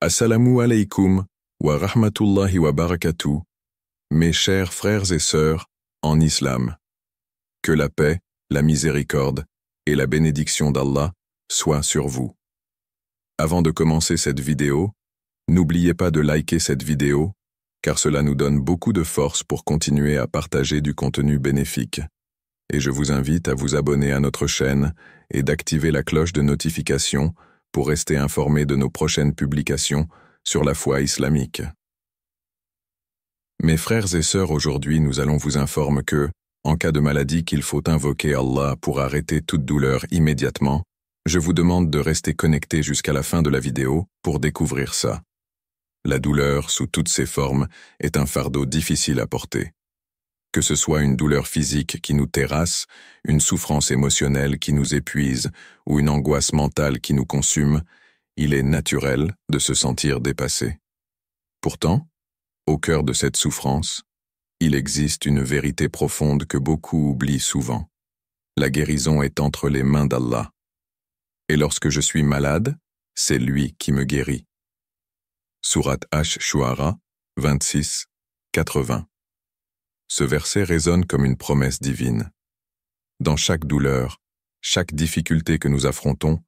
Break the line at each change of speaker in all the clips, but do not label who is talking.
Assalamu alaikum wa rahmatullahi wa barakatuh, mes chers frères et sœurs en islam. Que la paix, la miséricorde et la bénédiction d'Allah soient sur vous. Avant de commencer cette vidéo, n'oubliez pas de liker cette vidéo, car cela nous donne beaucoup de force pour continuer à partager du contenu bénéfique. Et je vous invite à vous abonner à notre chaîne et d'activer la cloche de notification pour rester informé de nos prochaines publications sur la foi islamique. Mes frères et sœurs, aujourd'hui nous allons vous informer que, en cas de maladie qu'il faut invoquer Allah pour arrêter toute douleur immédiatement, je vous demande de rester connecté jusqu'à la fin de la vidéo pour découvrir ça. La douleur, sous toutes ses formes, est un fardeau difficile à porter. Que ce soit une douleur physique qui nous terrasse, une souffrance émotionnelle qui nous épuise ou une angoisse mentale qui nous consume, il est naturel de se sentir dépassé. Pourtant, au cœur de cette souffrance, il existe une vérité profonde que beaucoup oublient souvent. La guérison est entre les mains d'Allah. Et lorsque je suis malade, c'est lui qui me guérit. Sourate Ash-Shu'ara 26, 80. Ce verset résonne comme une promesse divine. Dans chaque douleur, chaque difficulté que nous affrontons,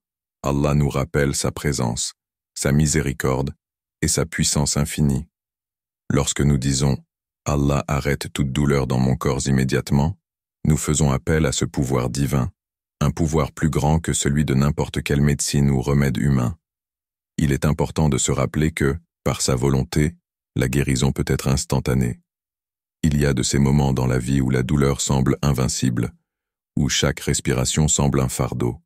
Allah nous rappelle sa présence, sa miséricorde et sa puissance infinie. Lorsque nous disons « Allah arrête toute douleur dans mon corps immédiatement », nous faisons appel à ce pouvoir divin, un pouvoir plus grand que celui de n'importe quelle médecine ou remède humain. Il est important de se rappeler que, par sa volonté, la guérison peut être instantanée. Il y a de ces moments dans la vie où la douleur semble invincible, où chaque respiration semble un fardeau.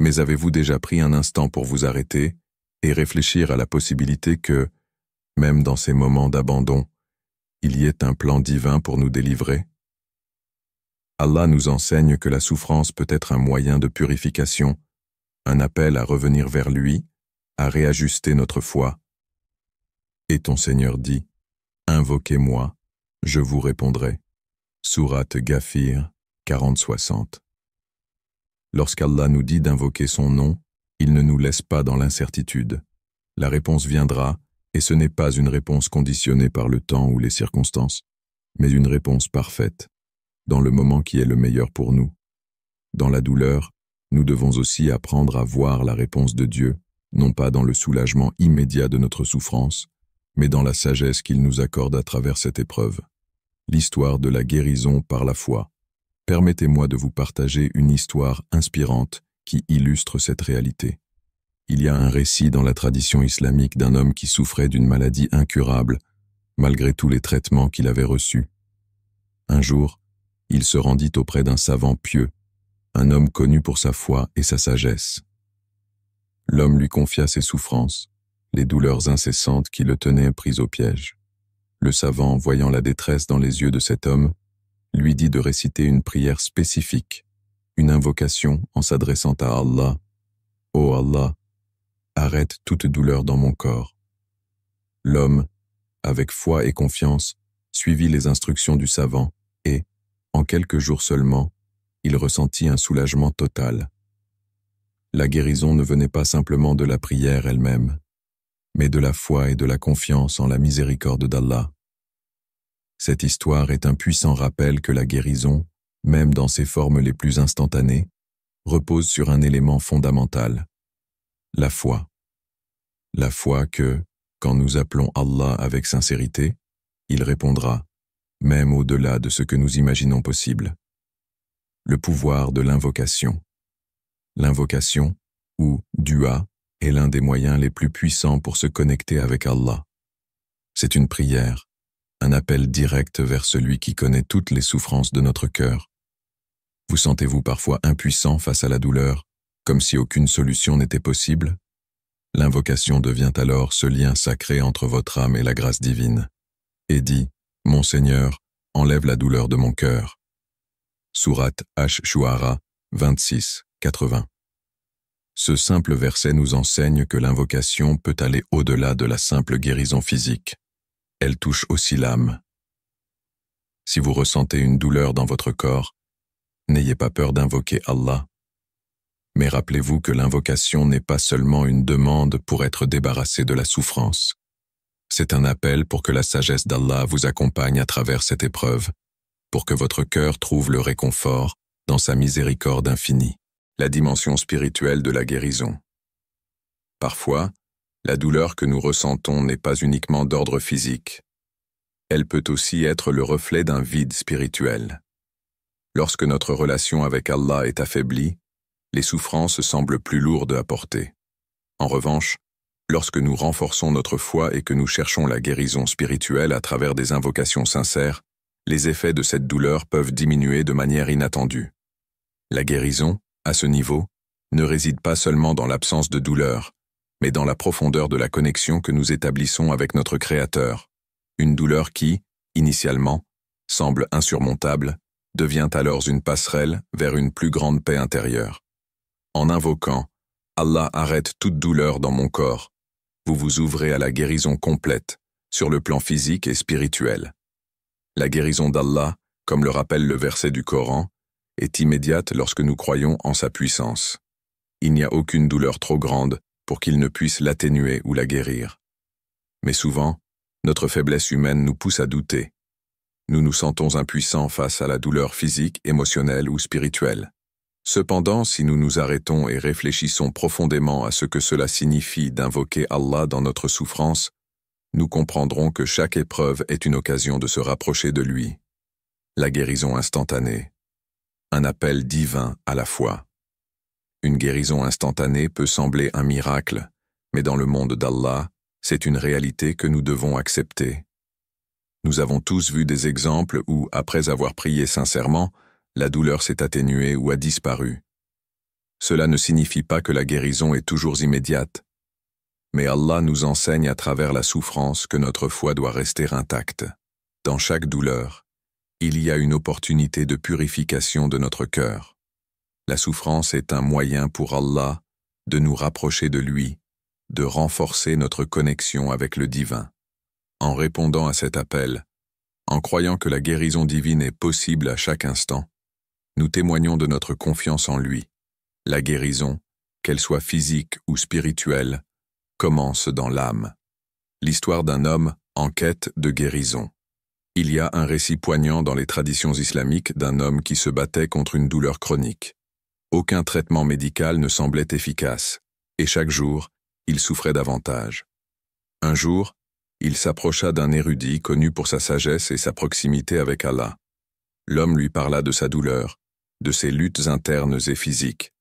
Mais avez-vous déjà pris un instant pour vous arrêter et réfléchir à la possibilité que, même dans ces moments d'abandon, il y ait un plan divin pour nous délivrer? Allah nous enseigne que la souffrance peut être un moyen de purification, un appel à revenir vers lui, à réajuster notre foi. Et ton Seigneur dit, « Invoquez-moi, je vous répondrai. » Sourate Ghafir 40-60. Lorsqu'Allah nous dit d'invoquer son nom, il ne nous laisse pas dans l'incertitude. La réponse viendra, et ce n'est pas une réponse conditionnée par le temps ou les circonstances, mais une réponse parfaite, dans le moment qui est le meilleur pour nous. Dans la douleur, nous devons aussi apprendre à voir la réponse de Dieu, non pas dans le soulagement immédiat de notre souffrance, mais dans la sagesse qu'il nous accorde à travers cette épreuve. L'histoire de la guérison par la foi. Permettez-moi de vous partager une histoire inspirante qui illustre cette réalité. Il y a un récit dans la tradition islamique d'un homme qui souffrait d'une maladie incurable, malgré tous les traitements qu'il avait reçus. Un jour, il se rendit auprès d'un savant pieux, un homme connu pour sa foi et sa sagesse. L'homme lui confia ses souffrances, les douleurs incessantes qui le tenaient pris au piège. Le savant, voyant la détresse dans les yeux de cet homme, lui dit de réciter une prière spécifique, une invocation en s'adressant à Allah. « Ô Allah, arrête toute douleur dans mon corps. » L'homme, avec foi et confiance, suivit les instructions du savant et, en quelques jours seulement, il ressentit un soulagement total. La guérison ne venait pas simplement de la prière elle-même, mais de la foi et de la confiance en la miséricorde d'Allah. Cette histoire est un puissant rappel que la guérison, même dans ses formes les plus instantanées, repose sur un élément fondamental, la foi. La foi que, quand nous appelons Allah avec sincérité, il répondra, même au-delà de ce que nous imaginons possible. Le pouvoir de l'invocation. L'invocation, ou dua, est l'un des moyens les plus puissants pour se connecter avec Allah. C'est une prière, un appel direct vers celui qui connaît toutes les souffrances de notre cœur. Vous sentez-vous parfois impuissant face à la douleur, comme si aucune solution n'était possible? L'invocation devient alors ce lien sacré entre votre âme et la grâce divine. Et dit, « Mon Seigneur, enlève la douleur de mon cœur. » Sourate Ash-Shu'ara 26, 80. Ce simple verset nous enseigne que l'invocation peut aller au-delà de la simple guérison physique. Elle touche aussi l'âme. Si vous ressentez une douleur dans votre corps, n'ayez pas peur d'invoquer Allah. Mais rappelez-vous que l'invocation n'est pas seulement une demande pour être débarrassé de la souffrance. C'est un appel pour que la sagesse d'Allah vous accompagne à travers cette épreuve, pour que votre cœur trouve le réconfort dans sa miséricorde infinie. La dimension spirituelle de la guérison. Parfois, la douleur que nous ressentons n'est pas uniquement d'ordre physique. Elle peut aussi être le reflet d'un vide spirituel. Lorsque notre relation avec Allah est affaiblie, les souffrances semblent plus lourdes à porter. En revanche, lorsque nous renforçons notre foi et que nous cherchons la guérison spirituelle à travers des invocations sincères, les effets de cette douleur peuvent diminuer de manière inattendue. La guérison, à ce niveau, ne réside pas seulement dans l'absence de douleur, mais dans la profondeur de la connexion que nous établissons avec notre Créateur. Une douleur qui, initialement, semble insurmontable, devient alors une passerelle vers une plus grande paix intérieure. En invoquant « Allah arrête toute douleur dans mon corps », vous vous ouvrez à la guérison complète, sur le plan physique et spirituel. La guérison d'Allah, comme le rappelle le verset du Coran, est immédiate lorsque nous croyons en sa puissance. Il n'y a aucune douleur trop grande pour qu'il ne puisse l'atténuer ou la guérir. Mais souvent, notre faiblesse humaine nous pousse à douter. Nous nous sentons impuissants face à la douleur physique, émotionnelle ou spirituelle. Cependant, si nous nous arrêtons et réfléchissons profondément à ce que cela signifie d'invoquer Allah dans notre souffrance, nous comprendrons que chaque épreuve est une occasion de se rapprocher de lui. La guérison instantanée. Un appel divin à la foi. Une guérison instantanée peut sembler un miracle, mais dans le monde d'Allah, c'est une réalité que nous devons accepter. Nous avons tous vu des exemples où, après avoir prié sincèrement, la douleur s'est atténuée ou a disparu. Cela ne signifie pas que la guérison est toujours immédiate, mais Allah nous enseigne à travers la souffrance que notre foi doit rester intacte. Dans chaque douleur, il y a une opportunité de purification de notre cœur. La souffrance est un moyen pour Allah de nous rapprocher de lui, de renforcer notre connexion avec le divin. En répondant à cet appel, en croyant que la guérison divine est possible à chaque instant, nous témoignons de notre confiance en lui. La guérison, qu'elle soit physique ou spirituelle, commence dans l'âme. L'histoire d'un homme en quête de guérison. Il y a un récit poignant dans les traditions islamiques d'un homme qui se battait contre une douleur chronique. Aucun traitement médical ne semblait efficace, et chaque jour, il souffrait davantage. Un jour, il s'approcha d'un érudit connu pour sa sagesse et sa proximité avec Allah. L'homme lui parla de sa douleur, de ses luttes internes et physiques.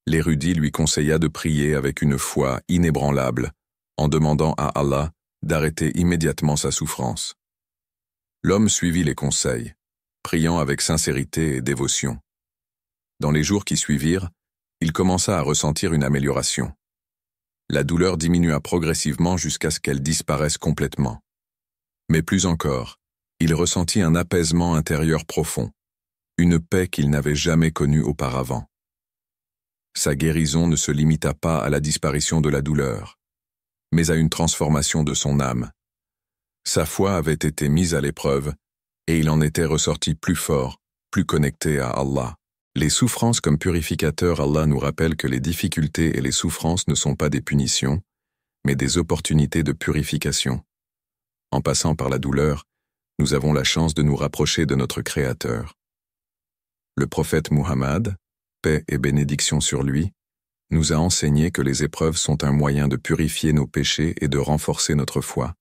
L'érudit lui conseilla de prier avec une foi inébranlable, en demandant à Allah d'arrêter immédiatement sa souffrance. L'homme suivit les conseils, priant avec sincérité et dévotion. Dans les jours qui suivirent, il commença à ressentir une amélioration. La douleur diminua progressivement jusqu'à ce qu'elle disparaisse complètement. Mais plus encore, il ressentit un apaisement intérieur profond, une paix qu'il n'avait jamais connue auparavant. Sa guérison ne se limita pas à la disparition de la douleur, mais à une transformation de son âme. Sa foi avait été mise à l'épreuve, et il en était ressorti plus fort, plus connecté à Allah. Les souffrances comme purificateurs, Allah nous rappelle que les difficultés et les souffrances ne sont pas des punitions, mais des opportunités de purification. En passant par la douleur, nous avons la chance de nous rapprocher de notre Créateur. Le prophète Muhammad, paix et bénédiction sur lui, nous a enseigné que les épreuves sont un moyen de purifier nos péchés et de renforcer notre foi.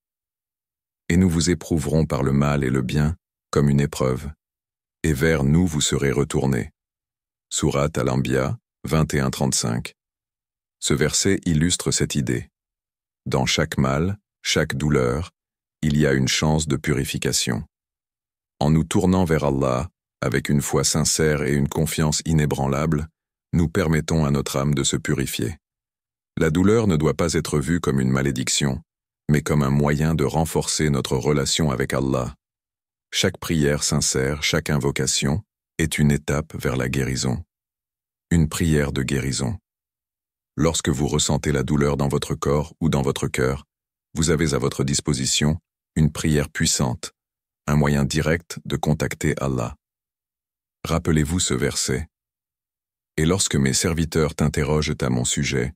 Et nous vous éprouverons par le mal et le bien comme une épreuve, et vers nous vous serez retournés. Sourate Al-Anbiya 21-35. Ce verset illustre cette idée. Dans chaque mal, chaque douleur, il y a une chance de purification. En nous tournant vers Allah, avec une foi sincère et une confiance inébranlable, nous permettons à notre âme de se purifier. La douleur ne doit pas être vue comme une malédiction, mais comme un moyen de renforcer notre relation avec Allah. Chaque prière sincère, chaque invocation, est une étape vers la guérison. Une prière de guérison. Lorsque vous ressentez la douleur dans votre corps ou dans votre cœur, vous avez à votre disposition une prière puissante, un moyen direct de contacter Allah. Rappelez-vous ce verset. Et lorsque mes serviteurs t'interrogent à mon sujet,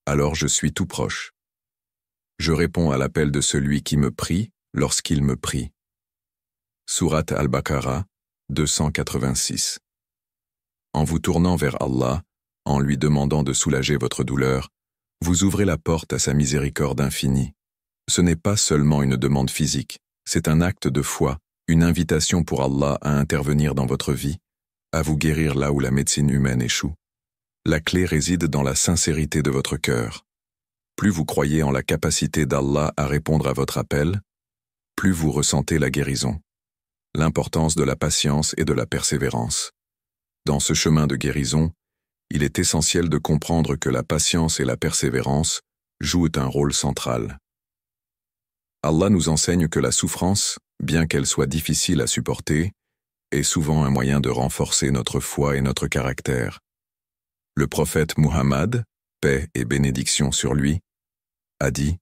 alors je suis tout proche. Je réponds à l'appel de celui qui me prie lorsqu'il me prie. Sourate Al-Baqarah, 286. En vous tournant vers Allah, en lui demandant de soulager votre douleur, vous ouvrez la porte à sa miséricorde infinie. Ce n'est pas seulement une demande physique, c'est un acte de foi, une invitation pour Allah à intervenir dans votre vie, à vous guérir là où la médecine humaine échoue. La clé réside dans la sincérité de votre cœur. Plus vous croyez en la capacité d'Allah à répondre à votre appel, plus vous ressentez la guérison. L'importance de la patience et de la persévérance. Dans ce chemin de guérison, il est essentiel de comprendre que la patience et la persévérance jouent un rôle central. Allah nous enseigne que la souffrance, bien qu'elle soit difficile à supporter, est souvent un moyen de renforcer notre foi et notre caractère. Le prophète Muhammad, paix et bénédiction sur lui, a dit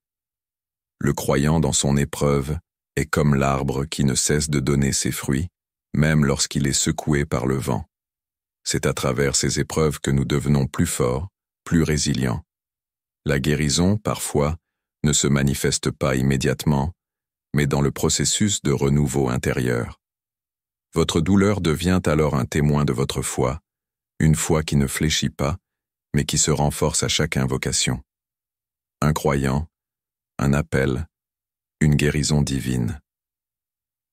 « Le croyant dans son épreuve est comme l'arbre qui ne cesse de donner ses fruits, même lorsqu'il est secoué par le vent. C'est à travers ces épreuves que nous devenons plus forts, plus résilients. La guérison, parfois, ne se manifeste pas immédiatement, mais dans le processus de renouveau intérieur. Votre douleur devient alors un témoin de votre foi, une foi qui ne fléchit pas, mais qui se renforce à chaque invocation. Un croyant, un appel, une guérison divine.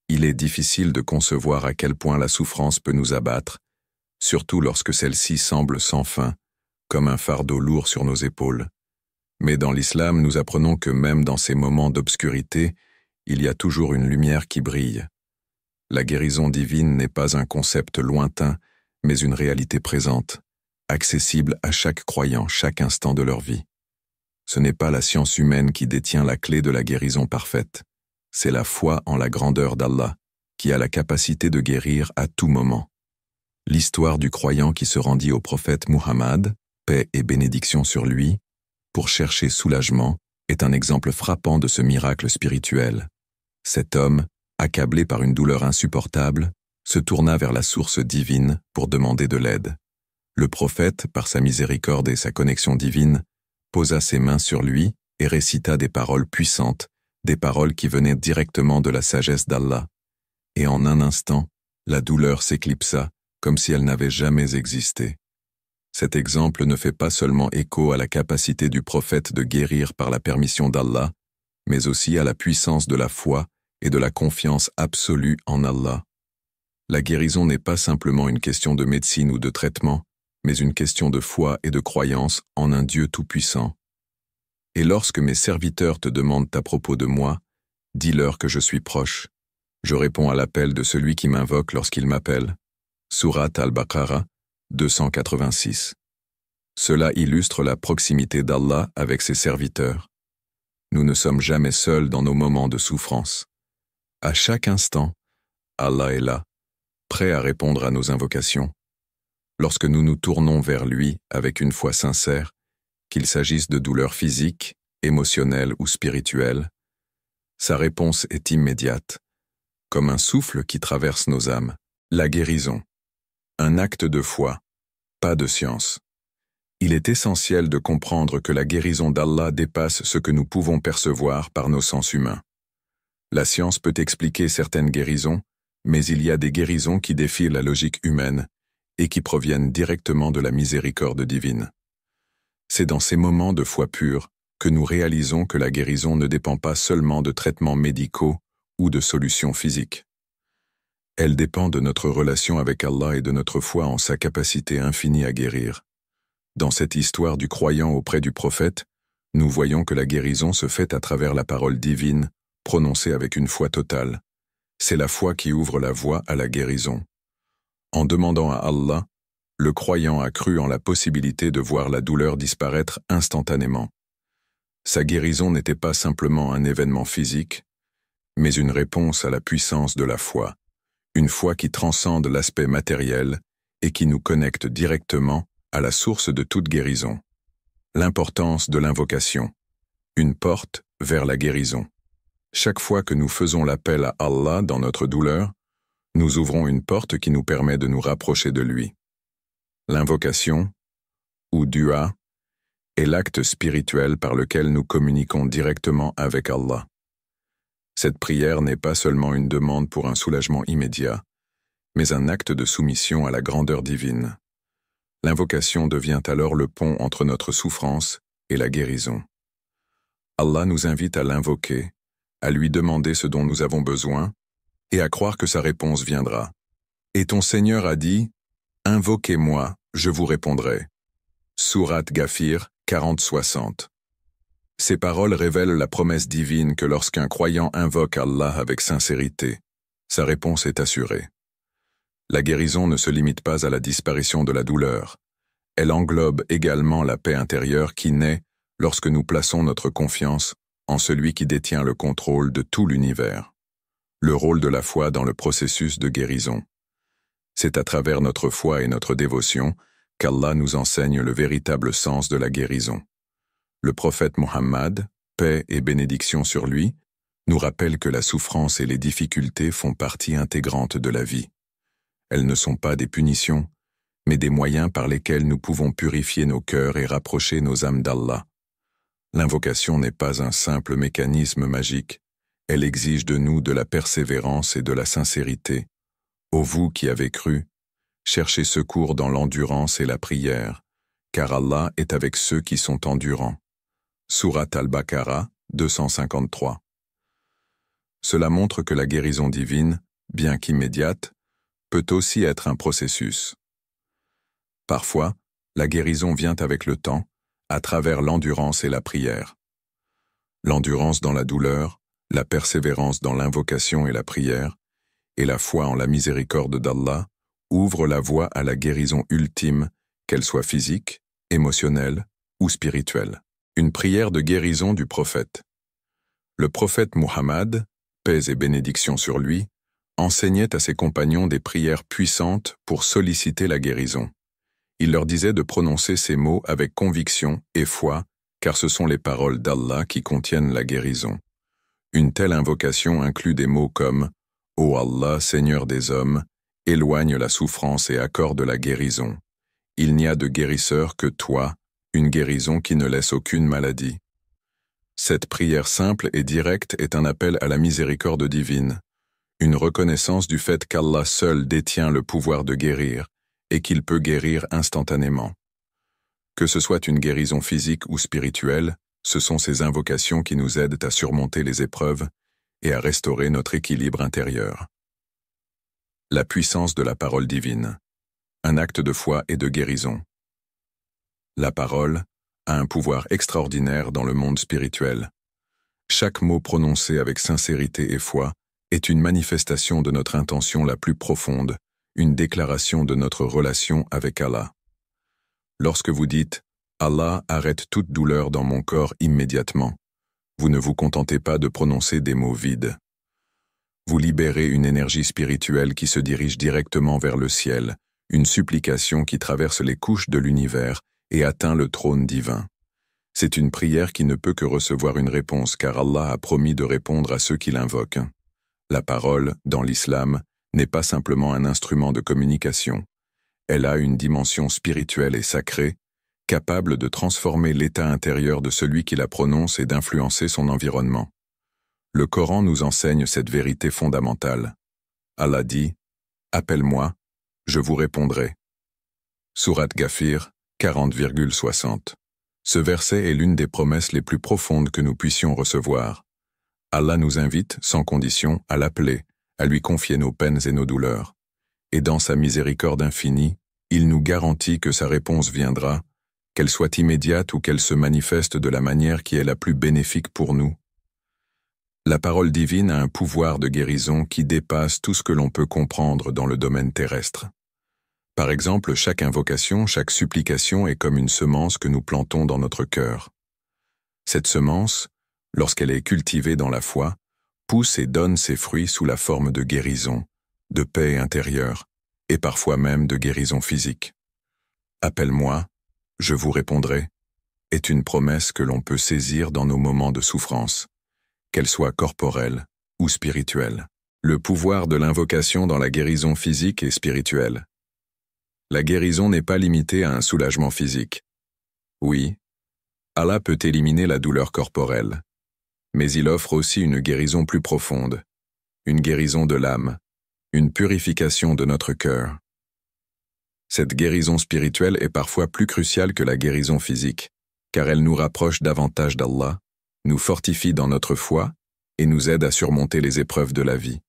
Il est difficile de concevoir à quel point la souffrance peut nous abattre, surtout lorsque celle-ci semble sans fin, comme un fardeau lourd sur nos épaules. Mais dans l'islam, nous apprenons que même dans ces moments d'obscurité, il y a toujours une lumière qui brille. La guérison divine n'est pas un concept lointain, mais une réalité présente, accessible à chaque croyant chaque instant de leur vie. Ce n'est pas la science humaine qui détient la clé de la guérison parfaite, c'est la foi en la grandeur d'Allah, qui a la capacité de guérir à tout moment. L'histoire du croyant qui se rendit au prophète Muhammad, paix et bénédiction sur lui, pour chercher soulagement, est un exemple frappant de ce miracle spirituel. Cet homme, accablé par une douleur insupportable, se tourna vers la source divine pour demander de l'aide. Le prophète, par sa miséricorde et sa connexion divine, posa ses mains sur lui et récita des paroles puissantes, des paroles qui venaient directement de la sagesse d'Allah. Et en un instant, la douleur s'éclipsa, comme si elle n'avait jamais existé. Cet exemple ne fait pas seulement écho à la capacité du prophète de guérir par la permission d'Allah, mais aussi à la puissance de la foi et de la confiance absolue en Allah. La guérison n'est pas simplement une question de médecine ou de traitement, mais une question de foi et de croyance en un Dieu tout-puissant. Et lorsque mes serviteurs te demandent à propos de moi, dis-leur que je suis proche. Je réponds à l'appel de celui qui m'invoque lorsqu'il m'appelle. Sourate Al-Baqarah, 286. Cela illustre la proximité d'Allah avec ses serviteurs. Nous ne sommes jamais seuls dans nos moments de souffrance. À chaque instant, Allah est là, prêt à répondre à nos invocations. Lorsque nous nous tournons vers lui avec une foi sincère, qu'il s'agisse de douleurs physiques, émotionnelles ou spirituelles, sa réponse est immédiate, comme un souffle qui traverse nos âmes. La guérison. Un acte de foi, pas de science. Il est essentiel de comprendre que la guérison d'Allah dépasse ce que nous pouvons percevoir par nos sens humains. La science peut expliquer certaines guérisons, mais il y a des guérisons qui défient la logique humaine et qui proviennent directement de la miséricorde divine. C'est dans ces moments de foi pure que nous réalisons que la guérison ne dépend pas seulement de traitements médicaux ou de solutions physiques. Elle dépend de notre relation avec Allah et de notre foi en sa capacité infinie à guérir. Dans cette histoire du croyant auprès du prophète, nous voyons que la guérison se fait à travers la parole divine, prononcée avec une foi totale. C'est la foi qui ouvre la voie à la guérison. En demandant à Allah, le croyant a cru en la possibilité de voir la douleur disparaître instantanément. Sa guérison n'était pas simplement un événement physique, mais une réponse à la puissance de la foi, une foi qui transcende l'aspect matériel et qui nous connecte directement à la source de toute guérison. L'importance de l'invocation, une porte vers la guérison. Chaque fois que nous faisons l'appel à Allah dans notre douleur, nous ouvrons une porte qui nous permet de nous rapprocher de lui. L'invocation, ou dua, est l'acte spirituel par lequel nous communiquons directement avec Allah. Cette prière n'est pas seulement une demande pour un soulagement immédiat, mais un acte de soumission à la grandeur divine. L'invocation devient alors le pont entre notre souffrance et la guérison. Allah nous invite à l'invoquer, à lui demander ce dont nous avons besoin, et à croire que sa réponse viendra. Et ton Seigneur a dit, « Invoquez-moi, je vous répondrai. » Sourate Ghafir 40-60. Ces paroles révèlent la promesse divine que lorsqu'un croyant invoque Allah avec sincérité, sa réponse est assurée. La guérison ne se limite pas à la disparition de la douleur. Elle englobe également la paix intérieure qui naît lorsque nous plaçons notre confiance en celui qui détient le contrôle de tout l'univers. Le rôle de la foi dans le processus de guérison. C'est à travers notre foi et notre dévotion qu'Allah nous enseigne le véritable sens de la guérison. Le prophète Mohammed, paix et bénédiction sur lui, nous rappelle que la souffrance et les difficultés font partie intégrante de la vie. Elles ne sont pas des punitions, mais des moyens par lesquels nous pouvons purifier nos cœurs et rapprocher nos âmes d'Allah. L'invocation n'est pas un simple mécanisme magique, elle exige de nous de la persévérance et de la sincérité. Ô vous qui avez cru, cherchez secours dans l'endurance et la prière, car Allah est avec ceux qui sont endurants. Sourate Al-Baqarah 253. Cela montre que la guérison divine, bien qu'immédiate, peut aussi être un processus. Parfois, la guérison vient avec le temps, à travers l'endurance et la prière. L'endurance dans la douleur, la persévérance dans l'invocation et la prière, et la foi en la miséricorde d'Allah, ouvrent la voie à la guérison ultime, qu'elle soit physique, émotionnelle ou spirituelle. Une prière de guérison du prophète. Le prophète Muhammad, paix et bénédiction sur lui, enseignait à ses compagnons des prières puissantes pour solliciter la guérison. Il leur disait de prononcer ces mots avec conviction et foi, car ce sont les paroles d'Allah qui contiennent la guérison. Une telle invocation inclut des mots comme « Ô Allah, Seigneur des hommes, éloigne la souffrance et accorde la guérison. Il n'y a de guérisseur que toi, une guérison qui ne laisse aucune maladie. » Cette prière simple et directe est un appel à la miséricorde divine, une reconnaissance du fait qu'Allah seul détient le pouvoir de guérir et qu'il peut guérir instantanément. Que ce soit une guérison physique ou spirituelle, ce sont ces invocations qui nous aident à surmonter les épreuves et à restaurer notre équilibre intérieur. La puissance de la parole divine. Un acte de foi et de guérison. La parole a un pouvoir extraordinaire dans le monde spirituel. Chaque mot prononcé avec sincérité et foi est une manifestation de notre intention la plus profonde, une déclaration de notre relation avec Allah. Lorsque vous dites « Allah arrête toute douleur dans mon corps immédiatement », vous ne vous contentez pas de prononcer des mots vides. Vous libérez une énergie spirituelle qui se dirige directement vers le ciel, une supplication qui traverse les couches de l'univers et atteint le trône divin. C'est une prière qui ne peut que recevoir une réponse car Allah a promis de répondre à ceux qui l'invoquent. La parole, dans l'islam, n'est pas simplement un instrument de communication. Elle a une dimension spirituelle et sacrée, capable de transformer l'état intérieur de celui qui la prononce et d'influencer son environnement. Le Coran nous enseigne cette vérité fondamentale. Allah dit « Appelle-moi, je vous répondrai ». Sourate Ghafir 40,60. Ce verset est l'une des promesses les plus profondes que nous puissions recevoir. Allah nous invite, sans condition, à l'appeler, à lui confier nos peines et nos douleurs. Et dans sa miséricorde infinie, il nous garantit que sa réponse viendra, qu'elle soit immédiate ou qu'elle se manifeste de la manière qui est la plus bénéfique pour nous. La parole divine a un pouvoir de guérison qui dépasse tout ce que l'on peut comprendre dans le domaine terrestre. Par exemple, chaque invocation, chaque supplication est comme une semence que nous plantons dans notre cœur. Cette semence, lorsqu'elle est cultivée dans la foi, pousse et donne ses fruits sous la forme de guérison, de paix intérieure, et parfois même de guérison physique. « Appelle-moi, je vous répondrai » est une promesse que l'on peut saisir dans nos moments de souffrance, qu'elle soit corporelle ou spirituelle. Le pouvoir de l'invocation dans la guérison physique et spirituelle. La guérison n'est pas limitée à un soulagement physique. Oui, Allah peut éliminer la douleur corporelle, mais il offre aussi une guérison plus profonde, une guérison de l'âme, une purification de notre cœur. Cette guérison spirituelle est parfois plus cruciale que la guérison physique, car elle nous rapproche davantage d'Allah, nous fortifie dans notre foi et nous aide à surmonter les épreuves de la vie.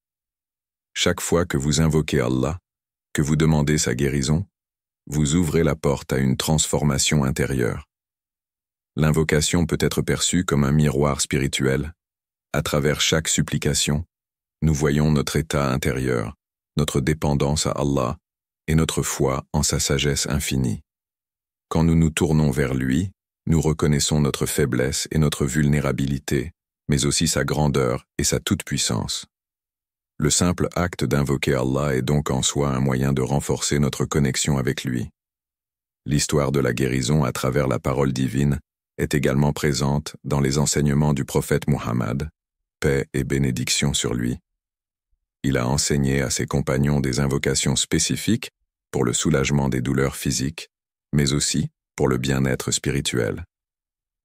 Chaque fois que vous invoquez Allah, que vous demandez sa guérison, vous ouvrez la porte à une transformation intérieure. L'invocation peut être perçue comme un miroir spirituel. À travers chaque supplication, nous voyons notre état intérieur, notre dépendance à Allah et notre foi en sa sagesse infinie. Quand nous nous tournons vers lui, nous reconnaissons notre faiblesse et notre vulnérabilité, mais aussi sa grandeur et sa toute-puissance. Le simple acte d'invoquer Allah est donc en soi un moyen de renforcer notre connexion avec lui. L'histoire de la guérison à travers la parole divine est également présente dans les enseignements du prophète Muhammad, paix et bénédiction sur lui. Il a enseigné à ses compagnons des invocations spécifiques pour le soulagement des douleurs physiques, mais aussi pour le bien-être spirituel.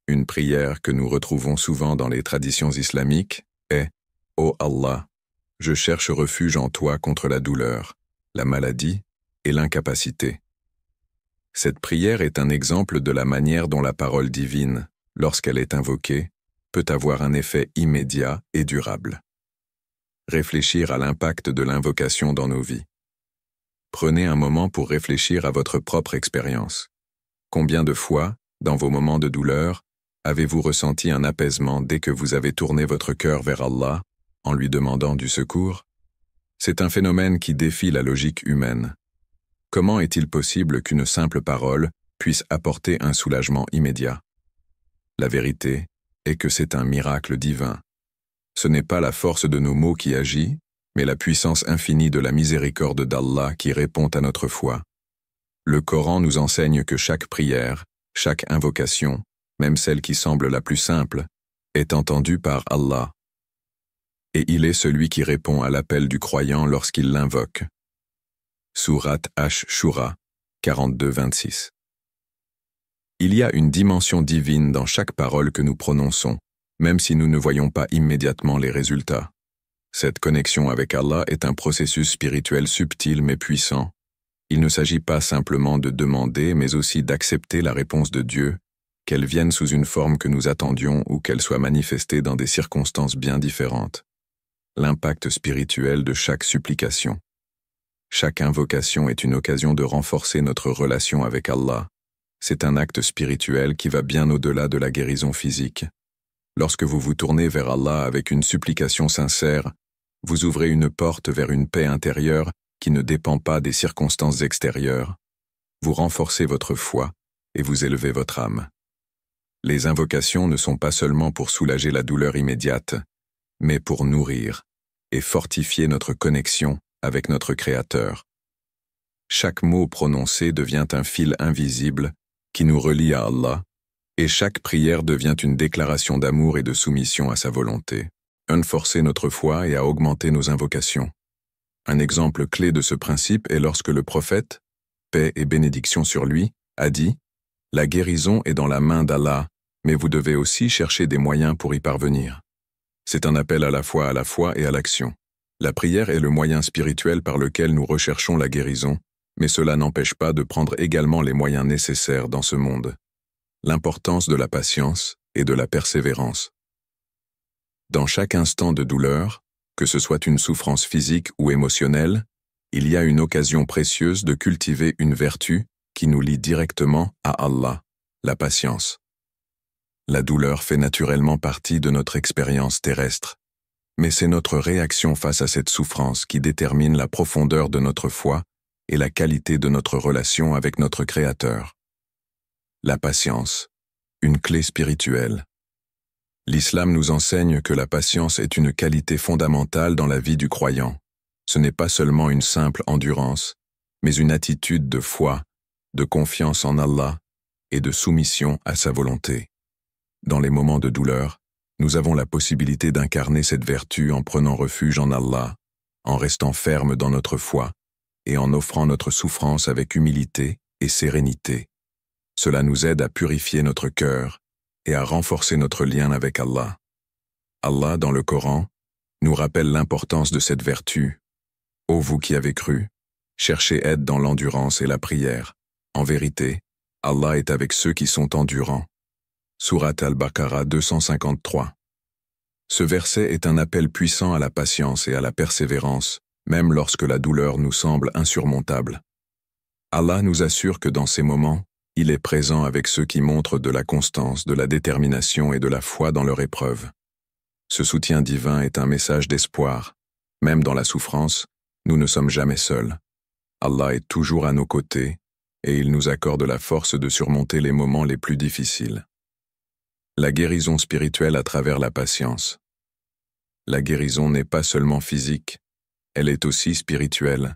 Une prière que nous retrouvons souvent dans les traditions islamiques est « Ô Allah, je cherche refuge en toi contre la douleur, la maladie et l'incapacité. » Cette prière est un exemple de la manière dont la parole divine, lorsqu'elle est invoquée, peut avoir un effet immédiat et durable. Réfléchir à l'impact de l'invocation dans nos vies. Prenez un moment pour réfléchir à votre propre expérience. Combien de fois, dans vos moments de douleur, avez-vous ressenti un apaisement dès que vous avez tourné votre cœur vers Allah en lui demandant du secours? C'est un phénomène qui défie la logique humaine. Comment est-il possible qu'une simple parole puisse apporter un soulagement immédiat? La vérité est que c'est un miracle divin. Ce n'est pas la force de nos mots qui agit, mais la puissance infinie de la miséricorde d'Allah qui répond à notre foi. Le Coran nous enseigne que chaque prière, chaque invocation, même celle qui semble la plus simple, est entendue par Allah. Et il est celui qui répond à l'appel du croyant lorsqu'il l'invoque. Sourate Ash-Shura, 42-26. Il y a une dimension divine dans chaque parole que nous prononçons, même si nous ne voyons pas immédiatement les résultats. Cette connexion avec Allah est un processus spirituel subtil mais puissant. Il ne s'agit pas simplement de demander, mais aussi d'accepter la réponse de Dieu, qu'elle vienne sous une forme que nous attendions ou qu'elle soit manifestée dans des circonstances bien différentes. L'impact spirituel de chaque supplication. Chaque invocation est une occasion de renforcer notre relation avec Allah. C'est un acte spirituel qui va bien au-delà de la guérison physique. Lorsque vous vous tournez vers Allah avec une supplication sincère, vous ouvrez une porte vers une paix intérieure qui ne dépend pas des circonstances extérieures. Vous renforcez votre foi et vous élevez votre âme. Les invocations ne sont pas seulement pour soulager la douleur immédiate, mais pour nourrir et fortifier notre connexion avec notre Créateur. Chaque mot prononcé devient un fil invisible qui nous relie à Allah, et chaque prière devient une déclaration d'amour et de soumission à sa volonté. Renforcer notre foi et à augmenter nos invocations. Un exemple clé de ce principe est lorsque le prophète, paix et bénédiction sur lui, a dit « La guérison est dans la main d'Allah, mais vous devez aussi chercher des moyens pour y parvenir. » C'est un appel à la foi et à l'action. La prière est le moyen spirituel par lequel nous recherchons la guérison, mais cela n'empêche pas de prendre également les moyens nécessaires dans ce monde. L'importance de la patience et de la persévérance. Dans chaque instant de douleur, que ce soit une souffrance physique ou émotionnelle, il y a une occasion précieuse de cultiver une vertu qui nous lie directement à Allah, la patience. La douleur fait naturellement partie de notre expérience terrestre, mais c'est notre réaction face à cette souffrance qui détermine la profondeur de notre foi et la qualité de notre relation avec notre Créateur. La patience, une clé spirituelle. L'islam nous enseigne que la patience est une qualité fondamentale dans la vie du croyant. Ce n'est pas seulement une simple endurance, mais une attitude de foi, de confiance en Allah et de soumission à sa volonté. Dans les moments de douleur, nous avons la possibilité d'incarner cette vertu en prenant refuge en Allah, en restant ferme dans notre foi et en offrant notre souffrance avec humilité et sérénité. Cela nous aide à purifier notre cœur et à renforcer notre lien avec Allah. Allah, dans le Coran, nous rappelle l'importance de cette vertu. Ô vous qui avez cru, cherchez aide dans l'endurance et la prière. En vérité, Allah est avec ceux qui sont endurants. Sourate Al-Baqarah 253. Ce verset est un appel puissant à la patience et à la persévérance, même lorsque la douleur nous semble insurmontable. Allah nous assure que dans ces moments, il est présent avec ceux qui montrent de la constance, de la détermination et de la foi dans leur épreuve. Ce soutien divin est un message d'espoir. Même dans la souffrance, nous ne sommes jamais seuls. Allah est toujours à nos côtés et il nous accorde la force de surmonter les moments les plus difficiles. La guérison spirituelle à travers la patience. La guérison n'est pas seulement physique, elle est aussi spirituelle.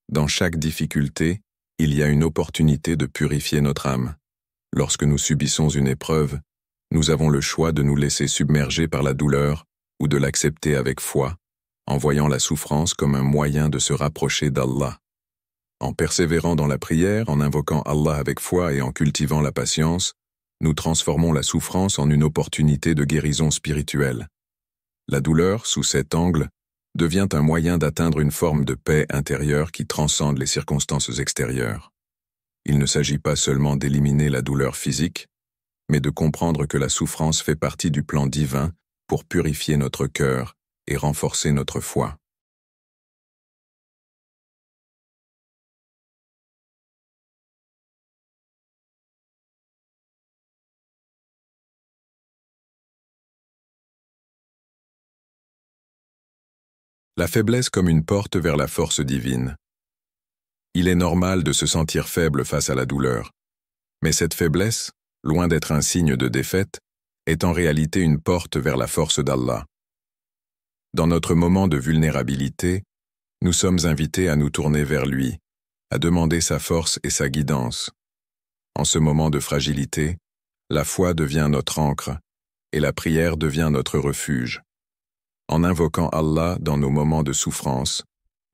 Dans chaque difficulté, il y a une opportunité de purifier notre âme. Lorsque nous subissons une épreuve, nous avons le choix de nous laisser submerger par la douleur ou de l'accepter avec foi, en voyant la souffrance comme un moyen de se rapprocher d'Allah. En persévérant dans la prière, en invoquant Allah avec foi et en cultivant la patience, nous transformons la souffrance en une opportunité de guérison spirituelle. La douleur, sous cet angle, devient un moyen d'atteindre une forme de paix intérieure qui transcende les circonstances extérieures. Il ne s'agit pas seulement d'éliminer la douleur physique, mais de comprendre que la souffrance fait partie du plan divin pour purifier notre cœur et renforcer notre foi. La faiblesse comme une porte vers la force divine. Il est normal de se sentir faible face à la douleur, mais cette faiblesse, loin d'être un signe de défaite, est en réalité une porte vers la force d'Allah. Dans notre moment de vulnérabilité, nous sommes invités à nous tourner vers lui, à demander sa force et sa guidance. En ce moment de fragilité, la foi devient notre ancre et la prière devient notre refuge. En invoquant Allah dans nos moments de souffrance,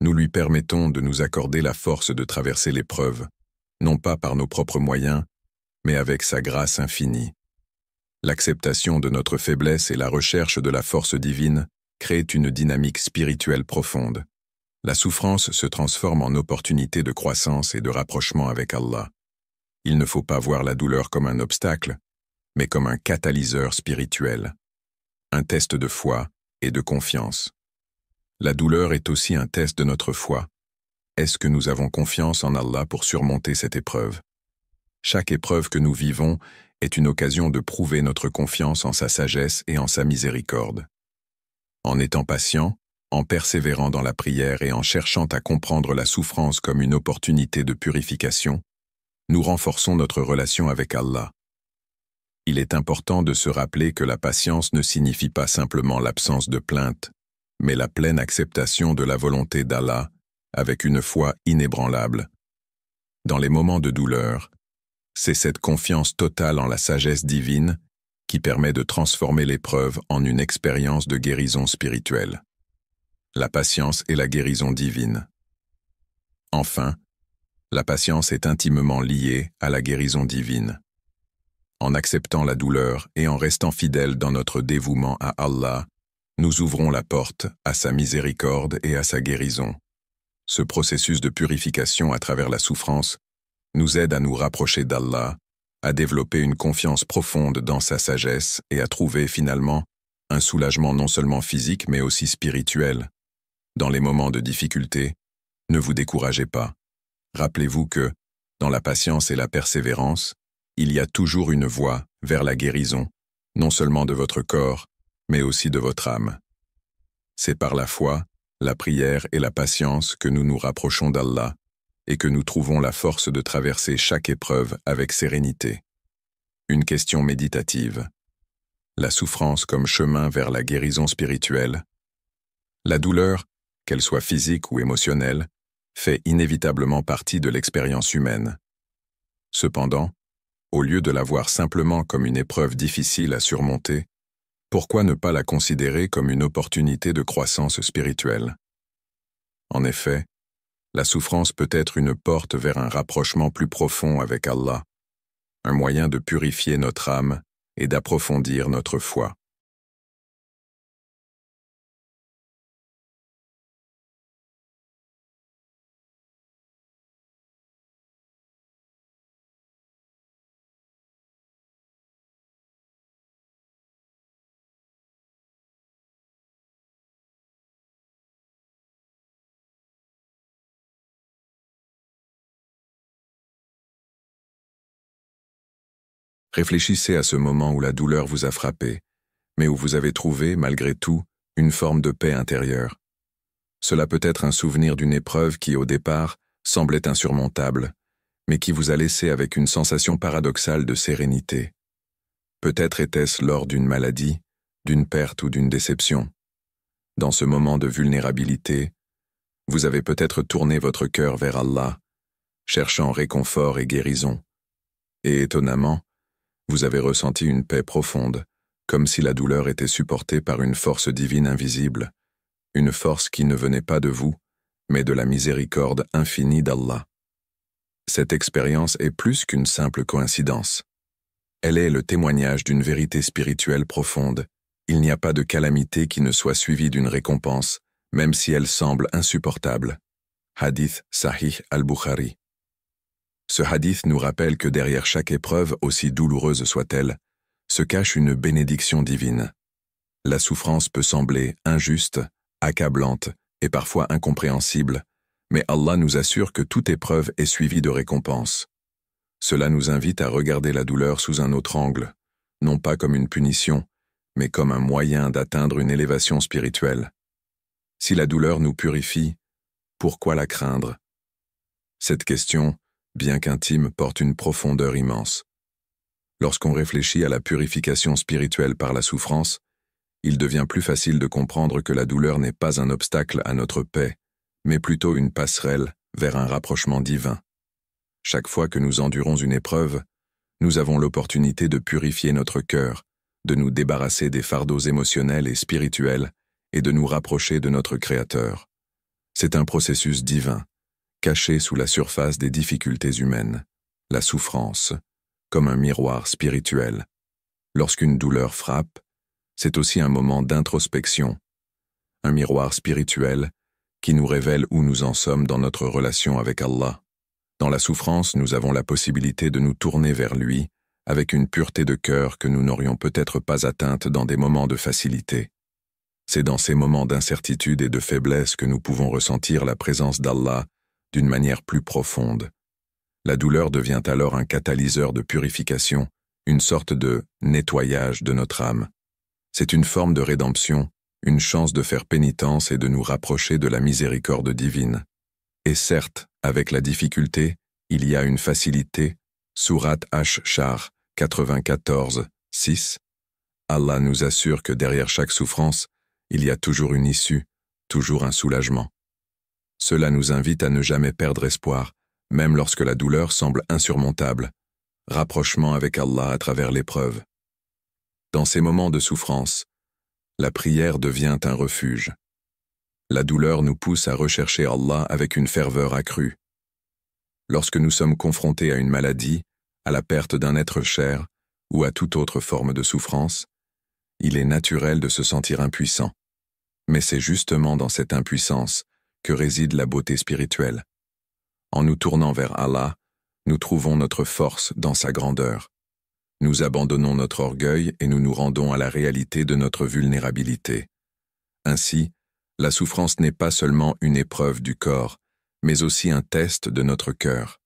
nous lui permettons de nous accorder la force de traverser l'épreuve, non pas par nos propres moyens, mais avec sa grâce infinie. L'acceptation de notre faiblesse et la recherche de la force divine créent une dynamique spirituelle profonde. La souffrance se transforme en opportunité de croissance et de rapprochement avec Allah. Il ne faut pas voir la douleur comme un obstacle, mais comme un catalyseur spirituel, un test de foi et de confiance. La douleur est aussi un test de notre foi. Est-ce que nous avons confiance en Allah pour surmonter cette épreuve? Chaque épreuve que nous vivons est une occasion de prouver notre confiance en sa sagesse et en sa miséricorde. En étant patient, en persévérant dans la prière et en cherchant à comprendre la souffrance comme une opportunité de purification, nous renforçons notre relation avec Allah. Il est important de se rappeler que la patience ne signifie pas simplement l'absence de plainte, mais la pleine acceptation de la volonté d'Allah, avec une foi inébranlable. Dans les moments de douleur, c'est cette confiance totale en la sagesse divine qui permet de transformer l'épreuve en une expérience de guérison spirituelle. La patience et la guérison divine. Enfin, la patience est intimement liée à la guérison divine. En acceptant la douleur et en restant fidèles dans notre dévouement à Allah, nous ouvrons la porte à sa miséricorde et à sa guérison. Ce processus de purification à travers la souffrance nous aide à nous rapprocher d'Allah, à développer une confiance profonde dans sa sagesse et à trouver finalement un soulagement non seulement physique mais aussi spirituel. Dans les moments de difficulté, ne vous découragez pas. Rappelez-vous que, dans la patience et la persévérance, il y a toujours une voie vers la guérison, non seulement de votre corps, mais aussi de votre âme. C'est par la foi, la prière et la patience que nous nous rapprochons d'Allah et que nous trouvons la force de traverser chaque épreuve avec sérénité. Une question méditative. La souffrance comme chemin vers la guérison spirituelle. La douleur, qu'elle soit physique ou émotionnelle, fait inévitablement partie de l'expérience humaine. Cependant, au lieu de la voir simplement comme une épreuve difficile à surmonter, pourquoi ne pas la considérer comme une opportunité de croissance spirituelle? En effet, La souffrance peut être une porte vers un rapprochement plus profond avec Allah, un moyen de purifier notre âme et d'approfondir notre foi. Réfléchissez à ce moment où la douleur vous a frappé, mais où vous avez trouvé, malgré tout, une forme de paix intérieure. Cela peut être un souvenir d'une épreuve qui, au départ, semblait insurmontable, mais qui vous a laissé avec une sensation paradoxale de sérénité. Peut-être était-ce lors d'une maladie, d'une perte ou d'une déception. Dans ce moment de vulnérabilité, vous avez peut-être tourné votre cœur vers Allah, cherchant réconfort et guérison. Et étonnamment, vous avez ressenti une paix profonde, comme si la douleur était supportée par une force divine invisible, une force qui ne venait pas de vous, mais de la miséricorde infinie d'Allah. Cette expérience est plus qu'une simple coïncidence. Elle est le témoignage d'une vérité spirituelle profonde. Il n'y a pas de calamité qui ne soit suivie d'une récompense, même si elle semble insupportable. Hadith Sahih al-Bukhari. Ce hadith nous rappelle que derrière chaque épreuve, aussi douloureuse soit-elle, se cache une bénédiction divine. La souffrance peut sembler injuste, accablante et parfois incompréhensible, mais Allah nous assure que toute épreuve est suivie de récompense. Cela nous invite à regarder la douleur sous un autre angle, non pas comme une punition, mais comme un moyen d'atteindre une élévation spirituelle. Si la douleur nous purifie, pourquoi la craindre? Cette question, bien qu'intime, porte une profondeur immense. Lorsqu'on réfléchit à la purification spirituelle par la souffrance, il devient plus facile de comprendre que la douleur n'est pas un obstacle à notre paix, mais plutôt une passerelle vers un rapprochement divin. Chaque fois que nous endurons une épreuve, nous avons l'opportunité de purifier notre cœur, de nous débarrasser des fardeaux émotionnels et spirituels et de nous rapprocher de notre Créateur. C'est un processus divin, caché sous la surface des difficultés humaines, la souffrance, comme un miroir spirituel. Lorsqu'une douleur frappe, c'est aussi un moment d'introspection, un miroir spirituel qui nous révèle où nous en sommes dans notre relation avec Allah. Dans la souffrance, nous avons la possibilité de nous tourner vers lui avec une pureté de cœur que nous n'aurions peut-être pas atteinte dans des moments de facilité. C'est dans ces moments d'incertitude et de faiblesse que nous pouvons ressentir la présence d'Allah d'une manière plus profonde. La douleur devient alors un catalyseur de purification, une sorte de nettoyage de notre âme. C'est une forme de rédemption, une chance de faire pénitence et de nous rapprocher de la miséricorde divine. Et certes, avec la difficulté, il y a une facilité. Sourate Ash-Shar 94, 6. Allah nous assure que derrière chaque souffrance, il y a toujours une issue, toujours un soulagement. Cela nous invite à ne jamais perdre espoir, même lorsque la douleur semble insurmontable. Rapprochement avec Allah à travers l'épreuve. Dans ces moments de souffrance, la prière devient un refuge. La douleur nous pousse à rechercher Allah avec une ferveur accrue. Lorsque nous sommes confrontés à une maladie, à la perte d'un être cher ou à toute autre forme de souffrance, il est naturel de se sentir impuissant. Mais c'est justement dans cette impuissance que réside la beauté spirituelle. En nous tournant vers Allah, nous trouvons notre force dans sa grandeur. Nous abandonnons notre orgueil et nous nous rendons à la réalité de notre vulnérabilité. Ainsi, la souffrance n'est pas seulement une épreuve du corps, mais aussi un test de notre cœur.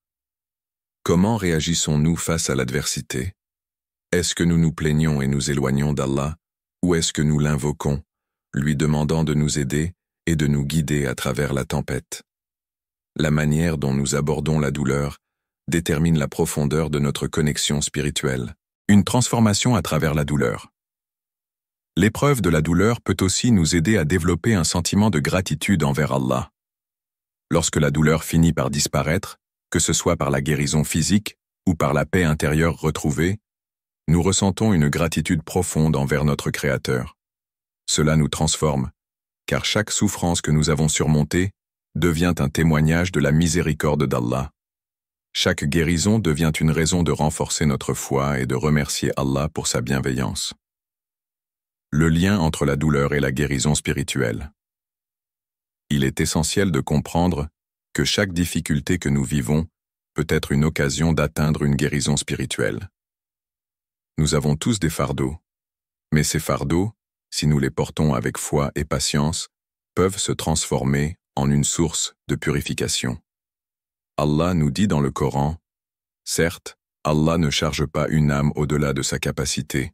Comment réagissons-nous face à l'adversité? Est-ce que nous nous plaignons et nous éloignons d'Allah, ou est-ce que nous l'invoquons, lui demandant de nous aider et de nous guider à travers la tempête? La manière dont nous abordons la douleur détermine la profondeur de notre connexion spirituelle. Une transformation à travers la douleur. L'épreuve de la douleur peut aussi nous aider à développer un sentiment de gratitude envers Allah. Lorsque la douleur finit par disparaître, que ce soit par la guérison physique ou par la paix intérieure retrouvée, nous ressentons une gratitude profonde envers notre Créateur. Cela nous transforme, car chaque souffrance que nous avons surmontée devient un témoignage de la miséricorde d'Allah. Chaque guérison devient une raison de renforcer notre foi et de remercier Allah pour sa bienveillance. Le lien entre la douleur et la guérison spirituelle. Il est essentiel de comprendre que chaque difficulté que nous vivons peut être une occasion d'atteindre une guérison spirituelle. Nous avons tous des fardeaux, mais ces fardeaux, si nous les portons avec foi et patience, peuvent se transformer en une source de purification. Allah nous dit dans le Coran, « Certes, Allah ne charge pas une âme au-delà de sa capacité. »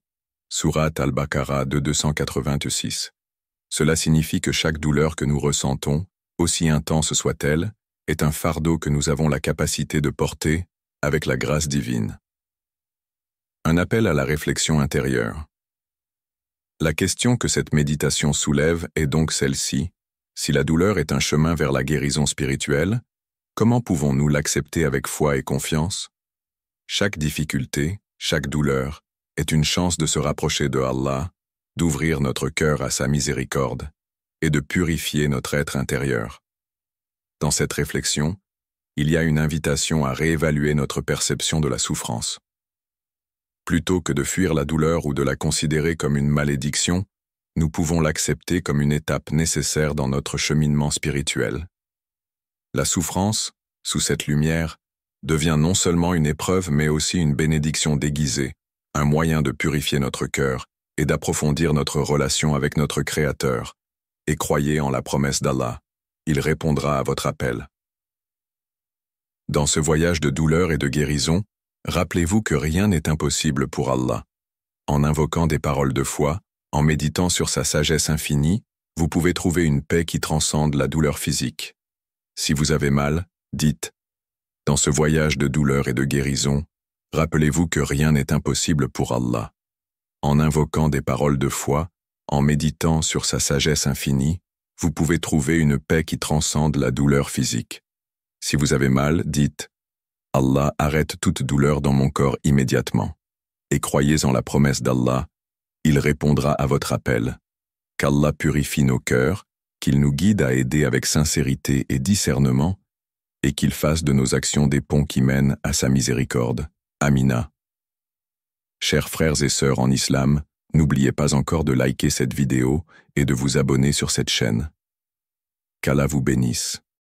Sourate Al-Baqarah de 286. Cela signifie que chaque douleur que nous ressentons, aussi intense soit-elle, est un fardeau que nous avons la capacité de porter avec la grâce divine. Un appel à la réflexion intérieure. La question que cette méditation soulève est donc celle-ci. Si la douleur est un chemin vers la guérison spirituelle, comment pouvons-nous l'accepter avec foi et confiance? Chaque difficulté, chaque douleur, est une chance de se rapprocher de Allah, d'ouvrir notre cœur à sa miséricorde et de purifier notre être intérieur. Dans cette réflexion, il y a une invitation à réévaluer notre perception de la souffrance. Plutôt que de fuir la douleur ou de la considérer comme une malédiction, nous pouvons l'accepter comme une étape nécessaire dans notre cheminement spirituel. La souffrance, sous cette lumière, devient non seulement une épreuve mais aussi une bénédiction déguisée, un moyen de purifier notre cœur et d'approfondir notre relation avec notre Créateur. Et croyez en la promesse d'Allah, il répondra à votre appel. Dans ce voyage de douleur et de guérison, rappelez-vous que rien n'est impossible pour Allah. En invoquant des paroles de foi, en méditant sur sa sagesse infinie, vous pouvez trouver une paix qui transcende la douleur physique. Si vous avez mal, dites. Dans ce voyage de douleur et de guérison, rappelez-vous que rien n'est impossible pour Allah. En invoquant des paroles de foi, en méditant sur sa sagesse infinie, vous pouvez trouver une paix qui transcende la douleur physique. Si vous avez mal, dites « Allah arrête toute douleur dans mon corps immédiatement » et croyez en la promesse d'Allah, il répondra à votre appel. Qu'Allah purifie nos cœurs, qu'il nous guide à aider avec sincérité et discernement, et qu'il fasse de nos actions des ponts qui mènent à sa miséricorde. Amina. Chers frères et sœurs en islam, n'oubliez pas encore de liker cette vidéo et de vous abonner sur cette chaîne. Qu'Allah vous bénisse.